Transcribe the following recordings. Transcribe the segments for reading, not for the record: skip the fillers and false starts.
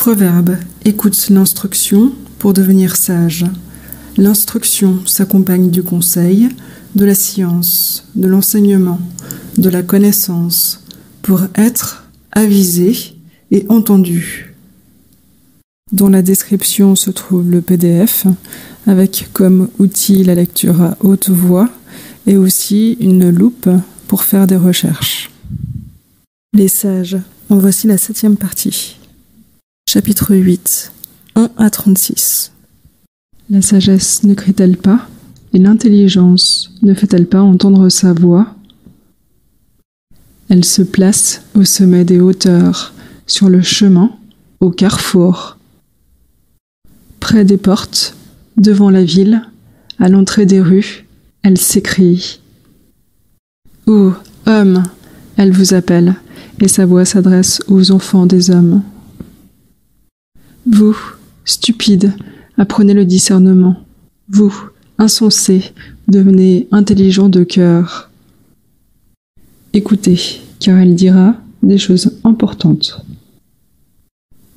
Proverbe, écoute l'instruction pour devenir sage. L'instruction s'accompagne du conseil, de la science, de l'enseignement, de la connaissance, pour être avisé et entendu. Dans la description se trouve le PDF, avec comme outil la lecture à haute voix et aussi une loupe pour faire des recherches. Les sages, en voici la 7e partie. Chapitre 8, 1 à 36. La sagesse ne crie-t-elle pas, et l'intelligence ne fait-elle pas entendre sa voix? Elle se place au sommet des hauteurs, sur le chemin, au carrefour. Près des portes, devant la ville, à l'entrée des rues, elle s'écrie. « Ô homme !» elle vous appelle, et sa voix s'adresse aux enfants des hommes. Vous, stupides, apprenez le discernement. Vous, insensés, devenez intelligents de cœur. Écoutez, car elle dira des choses importantes.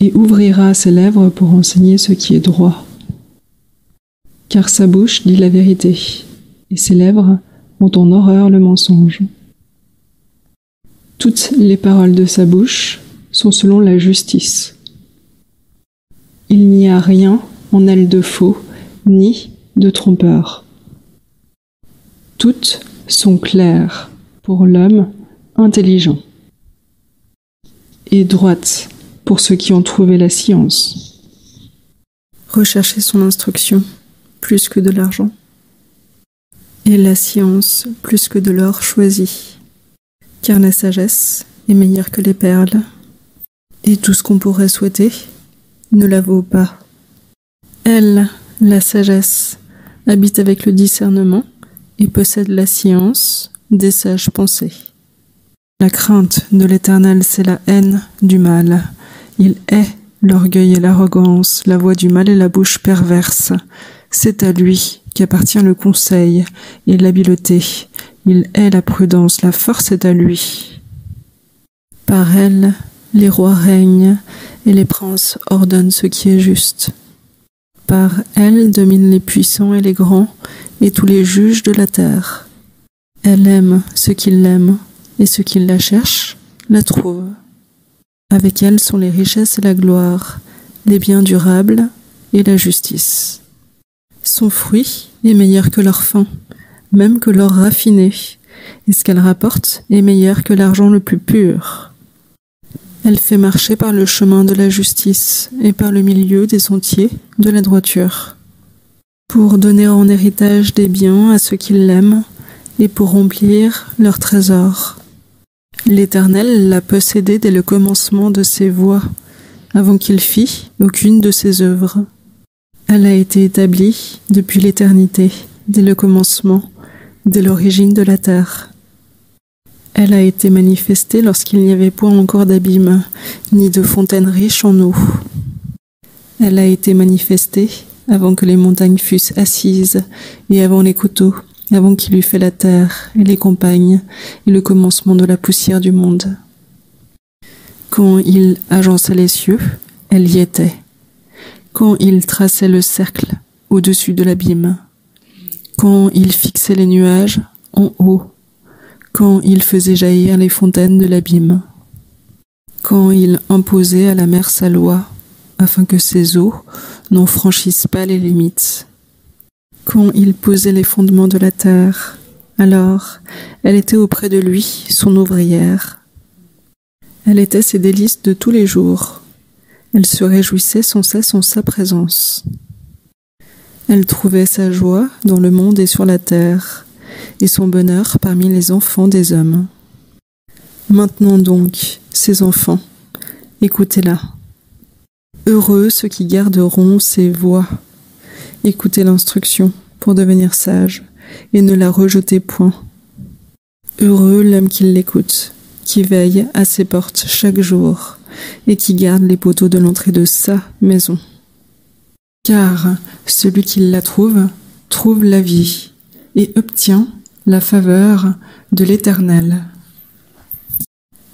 Et ouvrira ses lèvres pour enseigner ce qui est droit. Car sa bouche dit la vérité, et ses lèvres ont en horreur le mensonge. Toutes les paroles de sa bouche sont selon la justice. Il n'y a rien en elle de faux, ni de trompeur. Toutes sont claires pour l'homme intelligent, et droites pour ceux qui ont trouvé la science. Recherchez son instruction plus que de l'argent, et la science plus que de l'or choisi, car la sagesse est meilleure que les perles, et tout ce qu'on pourrait souhaiter ne la vaut pas. Elle, la sagesse, habite avec le discernement et possède la science des sages pensées. La crainte de l'Éternel, c'est la haine du mal. Il hait l'orgueil et l'arrogance, la voix du mal et la bouche perverse. C'est à lui qu'appartient le conseil et l'habileté. Il hait la prudence, la force est à lui. Par elle, les rois règnent et les princes ordonnent ce qui est juste. Par elle dominent les puissants et les grands et tous les juges de la terre. Elle aime ceux qui l'aiment et ceux qui la cherchent la trouvent. Avec elle sont les richesses et la gloire, les biens durables et la justice. Son fruit est meilleur que leur fin, même que l'or raffiné, et ce qu'elle rapporte est meilleur que l'argent le plus pur. Elle fait marcher par le chemin de la justice et par le milieu des sentiers de la droiture, pour donner en héritage des biens à ceux qui l'aiment et pour remplir leurs trésors. L'Éternel l'a possédée dès le commencement de ses voies, avant qu'il fît aucune de ses œuvres. Elle a été établie depuis l'éternité, dès le commencement, dès l'origine de la terre. Elle a été manifestée lorsqu'il n'y avait point encore d'abîme, ni de fontaine riche en eau. Elle a été manifestée avant que les montagnes fussent assises, et avant les coteaux, avant qu'il eût fait la terre et les campagnes, et le commencement de la poussière du monde. Quand il agençait les cieux, elle y était. Quand il traçait le cercle au-dessus de l'abîme. Quand il fixait les nuages en haut. Quand il faisait jaillir les fontaines de l'abîme, quand il imposait à la mer sa loi, afin que ses eaux n'en franchissent pas les limites, quand il posait les fondements de la terre, alors elle était auprès de lui, son ouvrière. Elle était ses délices de tous les jours, elle se réjouissait sans cesse en sa présence. Elle trouvait sa joie dans le monde et sur la terre, et son bonheur parmi les enfants des hommes. Maintenant donc, ces enfants, écoutez-la. Heureux ceux qui garderont ses voies. Écoutez l'instruction pour devenir sage, et ne la rejetez point. Heureux l'homme qui l'écoute, qui veille à ses portes chaque jour, et qui garde les poteaux de l'entrée de sa maison. Car celui qui la trouve la vie, et obtient la faveur de l'Éternel.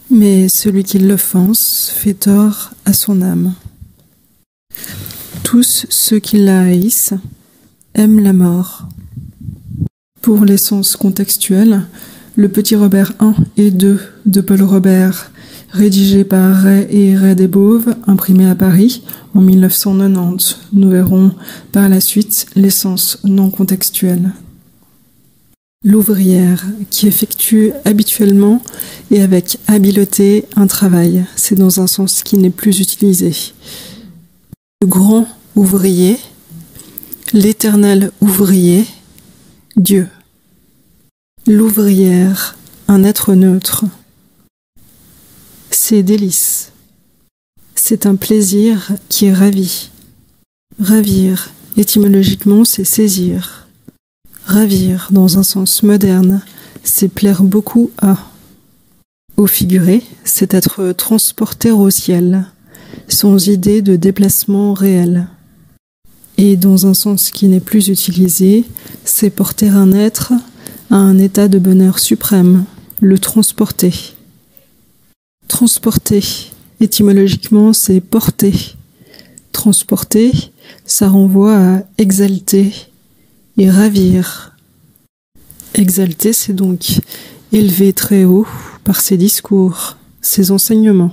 Mais celui qui l'offense fait tort à son âme. Tous ceux qui la haïssent aiment la mort. Pour l'essence contextuelle, le Petit Robert I et II de Paul Robert, rédigé par Ray et Ray Desbauves, imprimé à Paris en 1990. Nous verrons par la suite l'essence non contextuelle. L'ouvrière qui effectue habituellement et avec habileté un travail, c'est dans un sens qui n'est plus utilisé. Le grand ouvrier, l'éternel ouvrier, Dieu. L'ouvrière, un être neutre. C'est délice. C'est un plaisir qui ravit. Ravir, étymologiquement, c'est saisir. Ravir, dans un sens moderne, c'est plaire beaucoup à. Au figuré, c'est être transporté au ciel, sans idée de déplacement réel. Et dans un sens qui n'est plus utilisé, c'est porter un être à un état de bonheur suprême, le transporter. Transporter, étymologiquement, c'est porter. Transporter, ça renvoie à exalter et ravir. Exalter, c'est donc élever très haut par ses discours, ses enseignements.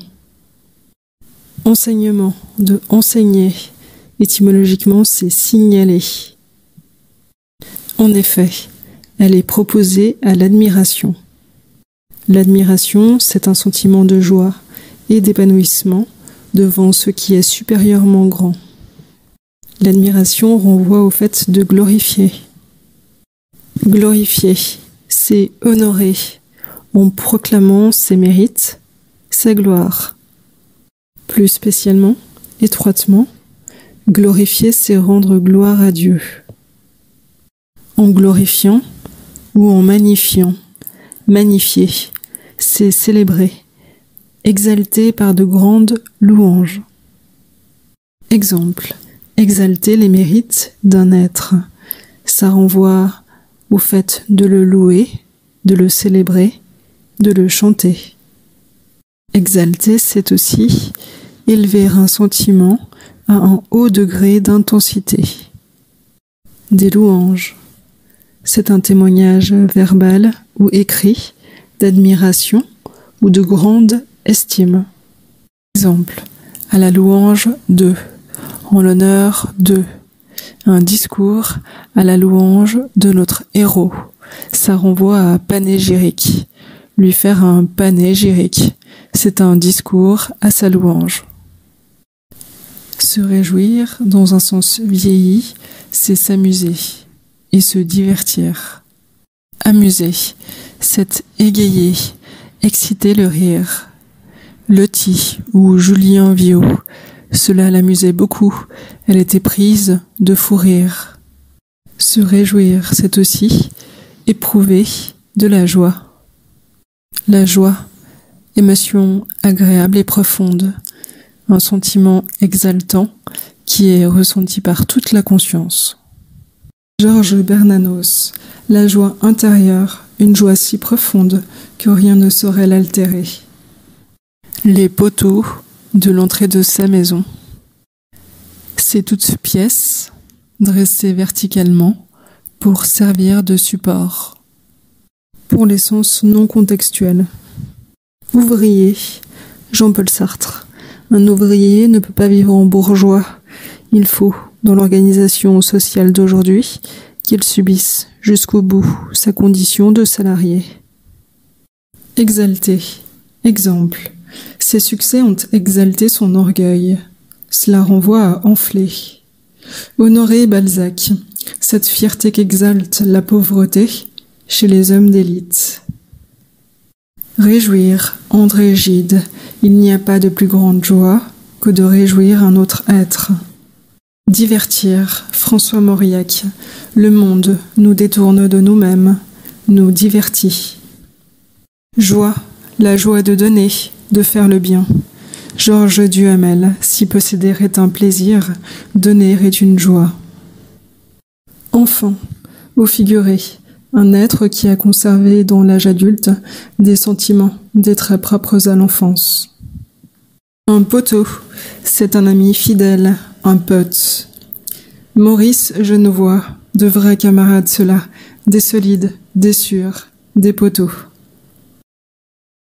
Enseignement, de enseigner, étymologiquement, c'est signaler. En effet, elle est proposée à l'admiration. L'admiration, c'est un sentiment de joie et d'épanouissement devant ce qui est supérieurement grand. L'admiration renvoie au fait de glorifier. Glorifier, c'est honorer en proclamant ses mérites, sa gloire. Plus spécialement, étroitement, glorifier, c'est rendre gloire à Dieu. En glorifiant ou en magnifiant, magnifier, c'est célébrer, exalter par de grandes louanges. Exemple, exalter les mérites d'un être. Ça renvoie au fait de le louer, de le célébrer, de le chanter. Exalter, c'est aussi élever un sentiment à un haut degré d'intensité. Des louanges. C'est un témoignage verbal ou écrit d'admiration ou de grande estime. Exemple, à la louange de, en l'honneur de, un discours à la louange de notre héros. Ça renvoie à panégyrique. Lui faire un panégyrique, c'est un discours à sa louange. Se réjouir, dans un sens vieilli, c'est s'amuser et se divertir. Amuser, c'est égayer, exciter le rire. Loti ou Julien Viau, cela l'amusait beaucoup, elle était prise de fou rire. Se réjouir, c'est aussi éprouver de la joie. La joie, émotion agréable et profonde, un sentiment exaltant qui est ressenti par toute la conscience. Georges Bernanos, la joie intérieure, une joie si profonde que rien ne saurait l'altérer. Les poteaux de l'entrée de sa maison. C'est toute pièce dressée verticalement pour servir de support. Pour les sens non contextuels. Ouvrier, Jean-Paul Sartre. Un ouvrier ne peut pas vivre en bourgeois. Il faut, dans l'organisation sociale d'aujourd'hui, qu'il subisse jusqu'au bout sa condition de salarié. Exalté. Exemple. Ses succès ont exalté son orgueil. Cela renvoie à enfler. Honorer Balzac. Cette fierté qu'exalte la pauvreté chez les hommes d'élite. Réjouir, André Gide. Il n'y a pas de plus grande joie que de réjouir un autre être. Divertir, François Mauriac. Le monde nous détourne de nous-mêmes, nous divertit. Joie, la joie de donner, de faire le bien. Georges Duhamel, si posséder est un plaisir, donner est une joie. Enfant, au figuré, un être qui a conservé dans l'âge adulte des sentiments, des traits propres à l'enfance. Un poteau, c'est un ami fidèle, un pote. Maurice Genevoix, de vrais camarades ceux-là, des solides, des sûrs, des poteaux.